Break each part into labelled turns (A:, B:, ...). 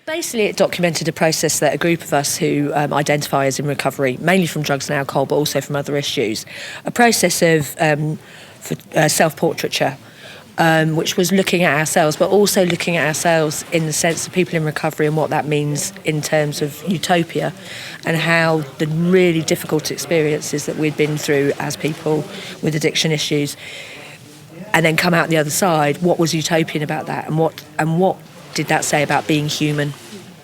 A: Basically, it documented a process that a group of us who identify as in recovery, mainly from drugs and alcohol, but also from other issues, a process of self-portraiture, which was looking at ourselves, but also looking at ourselves in the sense of people in recovery and what that means in terms of utopia and how the really difficult experiences that we'd been through as people with addiction issues, and then come out the other side, what was utopian about that, and what did that say about being human?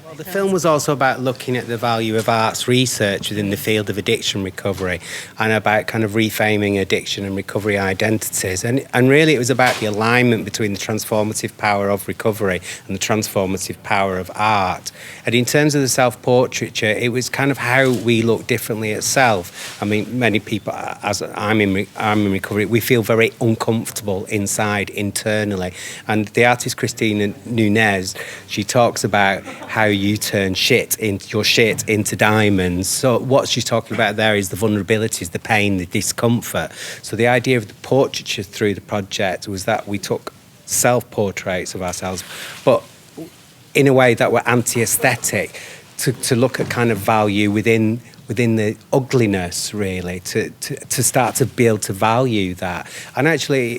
B: Well, the film was also about looking at the value of arts research within the field of addiction recovery and about kind of reframing addiction and recovery identities. And really it was about the alignment between the transformative power of recovery and the transformative power of art. And in terms of the self-portraiture, it was kind of how we look differently at self. I mean, many people, as I'm in recovery, we feel very uncomfortable inside, internally. And the artist Cristina Nunez, she talks about how you turn your shit into diamonds. So what she's talking about there is the vulnerabilities, the pain, the discomfort. So the idea of the portraiture through the project was that we took self-portraits of ourselves, but in a way that were anti-aesthetic, to look at kind of value within the ugliness, really, to start to be able to value that. And actually,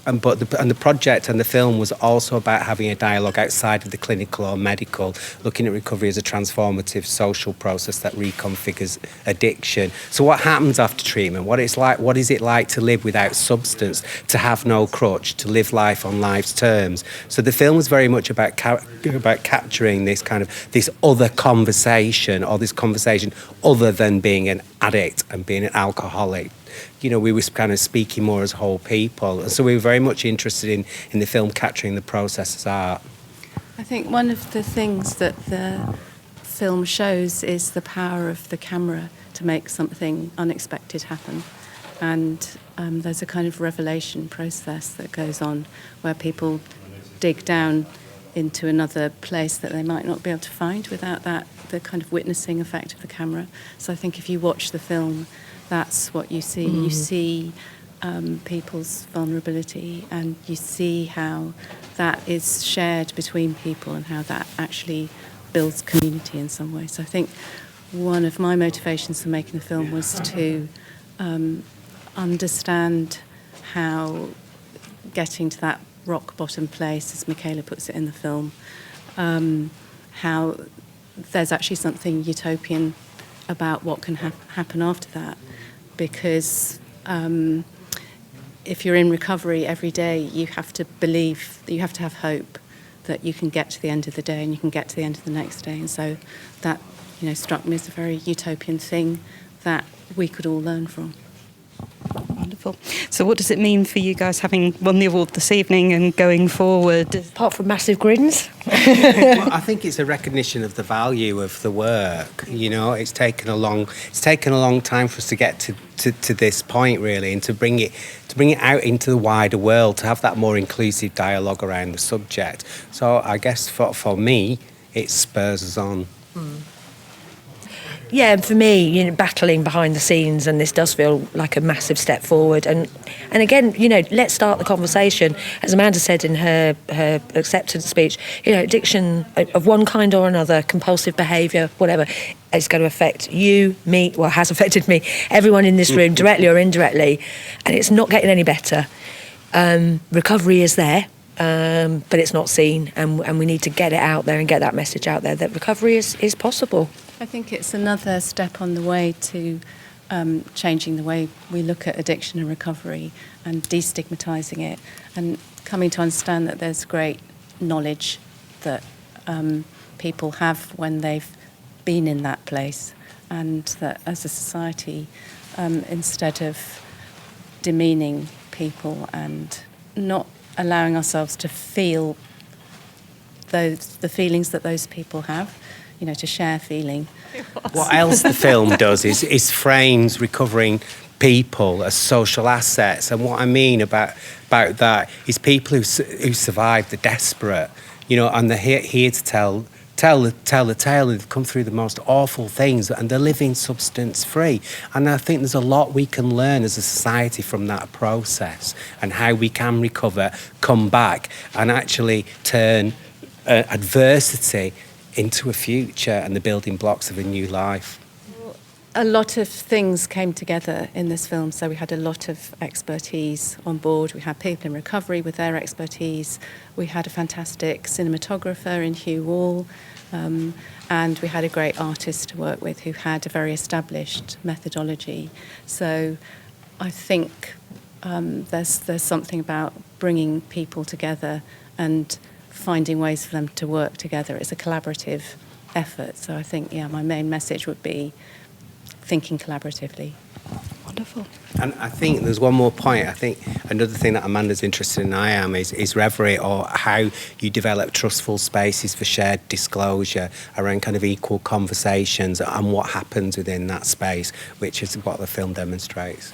B: the project and the film was also about having a dialogue outside of the clinical or medical, looking at recovery as a transformative social process that reconfigures addiction. So what happens after treatment? What is it like to live without substance, to have no crutch, to live life on life's terms? So the film was very much about capturing this kind of this other conversation, or this conversation other than being an addict and being an alcoholic. You know, we were kind of speaking more as whole people. And so we were very much interested in the film capturing the process as art.
C: I think one of the things that the film shows is the power of the camera to make something unexpected happen. And there's a kind of revelation process that goes on where people dig down into another place that they might not be able to find without the kind of witnessing effect of the camera. So I think if you watch the film, that's what you see. You see people's vulnerability, and you see how that is shared between people and how that actually builds community in some way. So I think one of my motivations for making the film was to understand how getting to that rock bottom place, as Michaela puts it in the film, how there's actually something utopian about what can happen after that. Because if you're in recovery every day, you have to believe, you have to have hope that you can get to the end of the day and you can get to the end of the next day. And so that, struck me as a very utopian thing that we could all learn from.
D: Wonderful. So what does it mean for you guys having won the award this evening and going forward?
A: Apart from massive grins?
B: Well, I think it's a recognition of the value of the work. It's taken a long time for us to get to this point, really, and to bring it out into the wider world, to have that more inclusive dialogue around the subject. So I guess for me, it spurs us on.
A: Yeah, and for me, battling behind the scenes, and this does feel like a massive step forward. And again, let's start the conversation. As Amanda said in her acceptance speech, addiction of one kind or another, compulsive behaviour, whatever, is going to affect you, me, well, has affected me, everyone in this room, directly or indirectly, and it's not getting any better. Recovery is there. But it's not seen, and we need to get it out there and get that message out there that recovery is possible.
C: I think it's another step on the way to changing the way we look at addiction and recovery and destigmatising it, and coming to understand that there's great knowledge that people have when they've been in that place, and that as a society, instead of demeaning people and not allowing ourselves to feel the feelings that those people have, to share feeling.
B: What else the film does is frames recovering people as social assets. And what I mean about that is people who survive the desperate, and they're here to tell the tale, and they've come through the most awful things, and they're living substance-free. And I think there's a lot we can learn as a society from that process, and how we can recover, come back, and actually turn adversity into a future and the building blocks of a new life?
C: A lot of things came together in this film. So we had a lot of expertise on board. We had people in recovery with their expertise. We had a fantastic cinematographer in Hugh Wall. And we had a great artist to work with who had a very established methodology. So I think there's something about bringing people together and finding ways for them to work together. It's a collaborative effort. So I think, my main message would be thinking collaboratively.
D: Wonderful.
B: And I think there's one more point. I think another thing that Amanda's interested in, I am, is reverie, or how you develop trustful spaces for shared disclosure around kind of equal conversations and what happens within that space, which is what the film demonstrates.